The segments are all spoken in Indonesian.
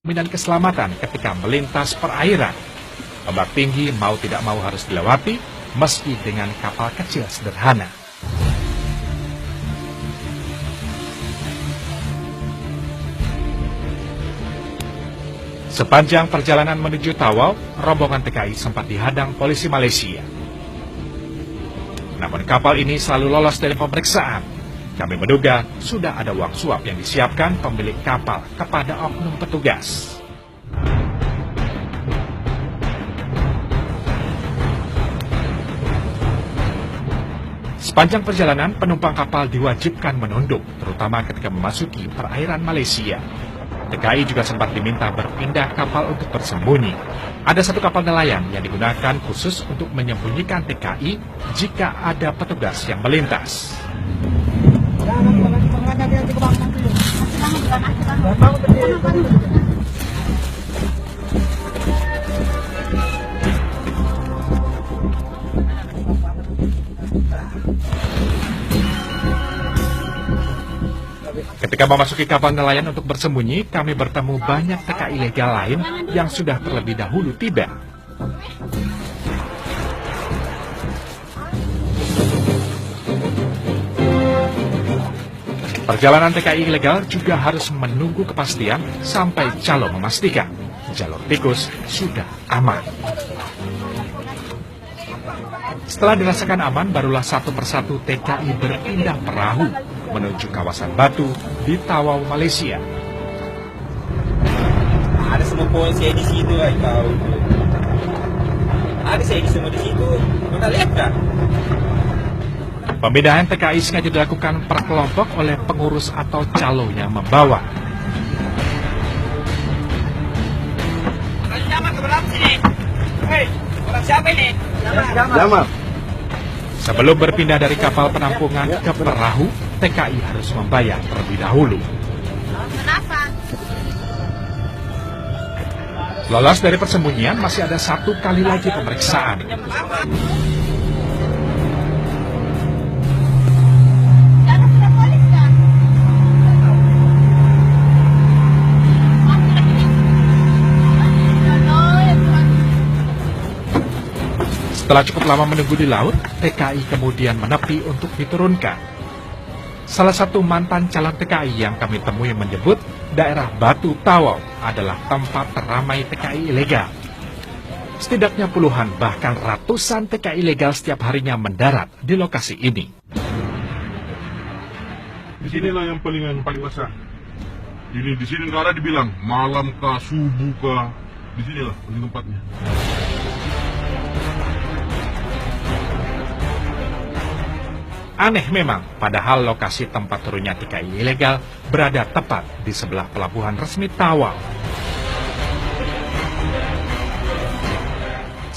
jaminan keselamatan ketika melintas perairan. Ombak tinggi mau tidak mau harus dilewati, meski dengan kapal kecil sederhana. Sepanjang perjalanan menuju Tawau, rombongan TKI sempat dihadang polisi Malaysia. Namun kapal ini selalu lolos dari pemeriksaan. Kami menduga sudah ada uang suap yang disiapkan pemilik kapal kepada oknum petugas. Sepanjang perjalanan, penumpang kapal diwajibkan menunduk, terutama ketika memasuki perairan Malaysia. TKI juga sempat diminta berpindah kapal untuk bersembunyi. Ada satu kapal nelayan yang digunakan khusus untuk menyembunyikan TKI jika ada petugas yang melintas. Ketika memasuki kapal nelayan untuk bersembunyi, kami bertemu banyak TKI ilegal lain yang sudah terlebih dahulu tiba. Perjalanan TKI ilegal juga harus menunggu kepastian sampai calo memastikan jalur tikus sudah aman. Setelah dirasakan aman, barulah satu persatu TKI berpindah perahu menuju kawasan Batu di Tawau, Malaysia. Ada semua poin saya di situ, tahu. Ada saya semua di situ. Kita lihat kan? Pemindahan TKI sengaja dilakukan per kelompok oleh pengurus atau calo yang membawa. Jamal keberapa sini? Hei, orang siapa ini? Jamal. Sebelum berpindah dari kapal penampungan ke perahu, TKI harus membayar terlebih dahulu. Kenapa? Lolos dari persembunyian, masih ada satu kali lagi pemeriksaan. Setelah cukup lama menunggu di laut, TKI kemudian menepi untuk diturunkan. Salah satu mantan calon TKI yang kami temui menyebut daerah Batu Tawau adalah tempat teramai TKI ilegal. Setidaknya puluhan bahkan ratusan TKI ilegal setiap harinya mendarat di lokasi ini. Di sinilah yang paling besar. Di sini nggak ada dibilang malam kah, subuh kah. Di sinilah paling tempatnya. Aneh memang, padahal lokasi tempat turunnya TKI ilegal berada tepat di sebelah pelabuhan resmi Tawau.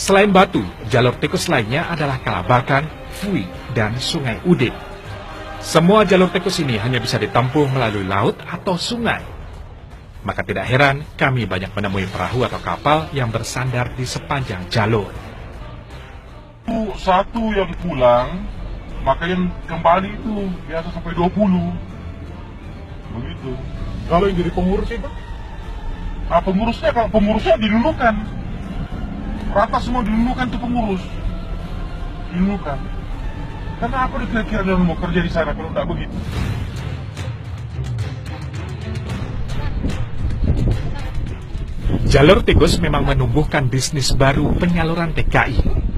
Selain Batu, jalur tikus lainnya adalah Kalabakan, Fui, dan Sungai Udin. Semua jalur tikus ini hanya bisa ditempuh melalui laut atau sungai. Maka tidak heran kami banyak menemui perahu atau kapal yang bersandar di sepanjang jalur. Satu yang pulang, maka yang kembali itu biasa sampai 20. Begitu. Kalau yang jadi pengurus itu? Nah, kalau pengurusnya dilulukan. Rata semua dilulukan tuh pengurus. Dilulukan. Karena apa kira-kira dia mau kerja di sana kalau tidak begitu? Jalur tikus memang menumbuhkan bisnis baru penyaluran TKI.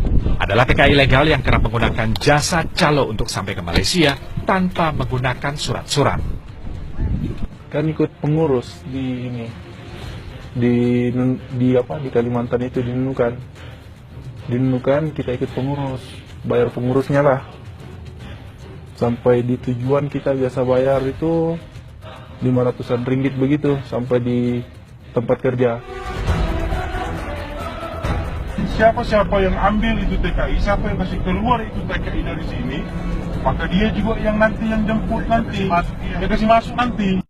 Adalah TKI ilegal yang kerap menggunakan jasa calo untuk sampai ke Malaysia tanpa menggunakan surat-surat. Kan ikut pengurus di ini di Kalimantan itu di Nunukan kita ikut pengurus, bayar pengurusnya lah. Sampai di tujuan kita biasa bayar itu 500-an ringgit begitu sampai di tempat kerja. Siapa-siapa yang ambil itu TKI, siapa yang kasih keluar itu TKI dari sini, maka dia juga yang nanti yang jemput nanti, yang kasih masuk nanti.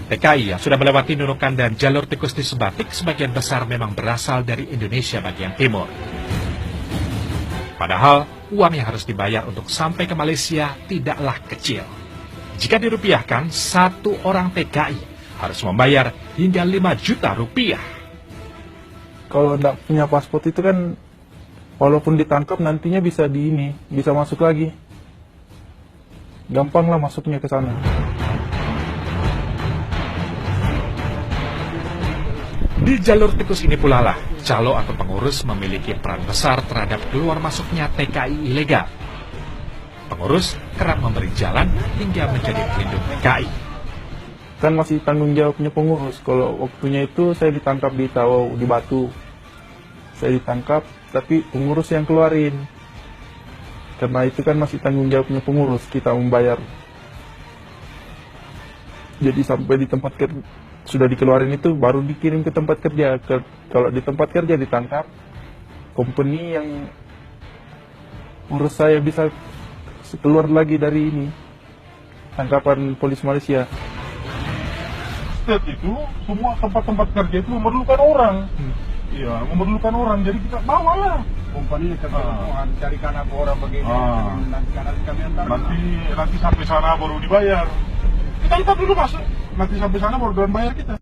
TKI yang sudah melewati Nunukan dan jalur tikus di Sebatik sebagian besar memang berasal dari Indonesia bagian timur. Padahal uang yang harus dibayar untuk sampai ke Malaysia tidaklah kecil. Jika dirupiahkan, satu orang TKI harus membayar hingga 5 juta rupiah. Kalau nggak punya paspor itu kan, walaupun ditangkap nantinya bisa masuk lagi. Gampang lah masuknya ke sana. Di jalur tikus ini pula lah, calo atau pengurus memiliki peran besar terhadap keluar masuknya TKI ilegal. Pengurus kerap memberi jalan hingga menjadi pelindung TKI. Kan masih tanggung jawabnya pengurus. Kalau waktunya itu saya ditangkap di Tawau, di Batu. Saya ditangkap, tapi pengurus yang keluarin. Karena itu kan masih tanggung jawabnya pengurus, kita membayar. Jadi sampai di tempat kerja, sudah dikeluarin itu baru dikirim ke tempat kerja. Kalau di tempat kerja ditangkap, company yang urus saya bisa keluar lagi dari ini, tangkapan polis Malaysia. State itu, semua tempat-tempat kerja itu memerlukan orang. Iya, memerlukan orang. Jadi kita bawa lah. Kompani carikan aku orang begini. Nanti kami antar. Nanti sampai sana baru dibayar. Kita antar dulu masuk. Nanti sampai sana baru bayar kita.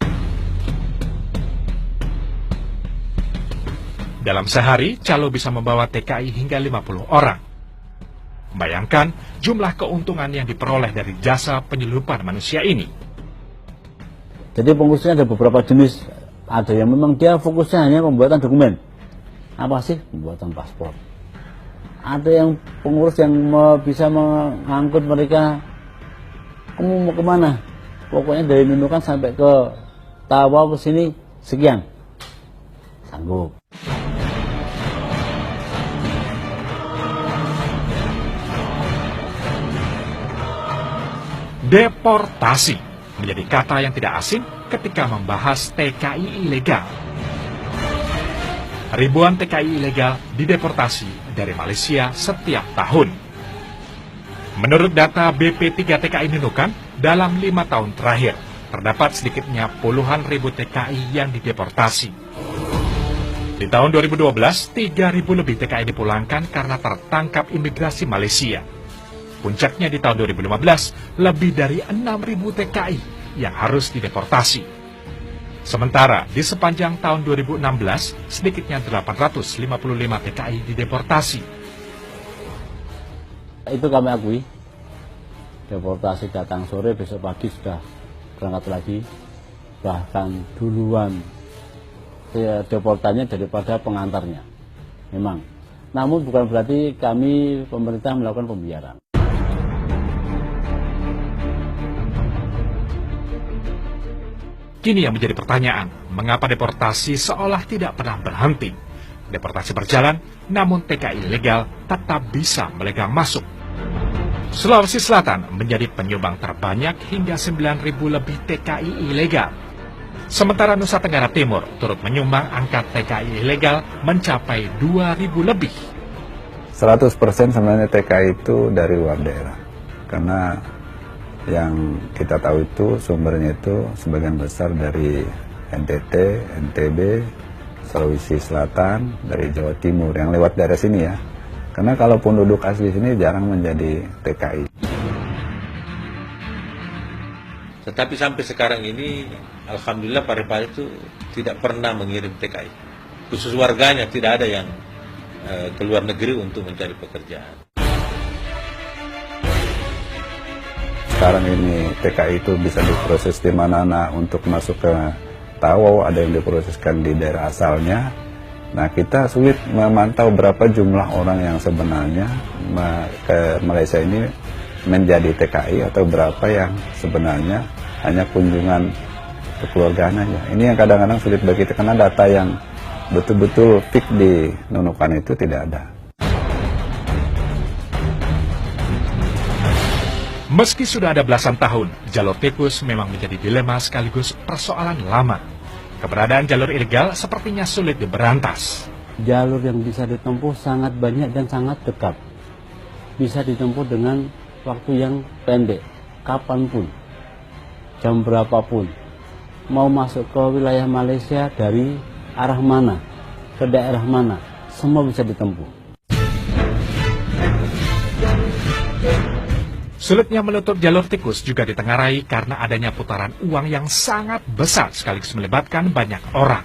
Dalam sehari, calo bisa membawa TKI hingga 50 orang. Bayangkan jumlah keuntungan yang diperoleh dari jasa penyelundupan manusia ini. Jadi pengurusnya ada beberapa jenis. Ada yang memang dia fokusnya hanya pembuatan dokumen. Apa sih? Pembuatan paspor. Ada yang pengurus yang bisa mengangkut mereka. Kamu mau kemana? Pokoknya dari Nunukan sampai ke Tawau ke sini sekian. Sanggup. Deportasi menjadi kata yang tidak asing ketika membahas TKI ilegal. Ribuan TKI ilegal dideportasi dari Malaysia setiap tahun. Menurut data BP3 TKI Nunukan, dalam 5 tahun terakhir, terdapat sedikitnya puluhan ribu TKI yang dideportasi. Di tahun 2012, 3.000 lebih TKI dipulangkan karena tertangkap imigrasi Malaysia. Puncaknya di tahun 2015, lebih dari 6.000 TKI yang harus dideportasi. Sementara di sepanjang tahun 2016, sedikitnya 855 TKI dideportasi. Itu kami akui. Deportasi datang sore, besok pagi sudah berangkat lagi. Bahkan duluan deportannya daripada pengantarnya. Memang. Namun bukan berarti kami pemerintah melakukan pembiaran. Kini yang menjadi pertanyaan, mengapa deportasi seolah tidak pernah berhenti? Deportasi berjalan, namun TKI ilegal tetap bisa melegang masuk. Sulawesi Selatan menjadi penyumbang terbanyak hingga 9.000 lebih TKI ilegal. Sementara Nusa Tenggara Timur turut menyumbang angka TKI ilegal mencapai 2.000 lebih. 100% sebenarnya TKI itu dari luar daerah. Karena yang kita tahu itu sumbernya itu sebagian besar dari NTT, NTB, Sulawesi Selatan, dari Jawa Timur yang lewat daerah sini ya. Karena kalau penduduk asli sini jarang menjadi TKI. Tetapi sampai sekarang ini, alhamdulillah Parepare itu tidak pernah mengirim TKI. Khusus warganya tidak ada yang keluar negeri untuk mencari pekerjaan. Sekarang ini TKI itu bisa diproses di mana-mana untuk masuk ke Tawau, ada yang diproseskan di daerah asalnya. Nah, kita sulit memantau berapa jumlah orang yang sebenarnya ke Malaysia ini menjadi TKI atau berapa yang sebenarnya hanya kunjungan kekeluargaan aja. Ini yang kadang-kadang sulit bagi kita karena data yang betul-betul fix di Nunukan itu tidak ada. Meski sudah ada belasan tahun, jalur tikus memang menjadi dilema sekaligus persoalan lama. Keberadaan jalur ilegal sepertinya sulit diberantas. Jalur yang bisa ditempuh sangat banyak dan sangat dekat. Bisa ditempuh dengan waktu yang pendek, kapanpun, jam berapapun. Mau masuk ke wilayah Malaysia dari arah mana, ke daerah mana, semua bisa ditempuh. Sulitnya menutup jalur tikus juga ditengarai karena adanya putaran uang yang sangat besar sekaligus melibatkan banyak orang.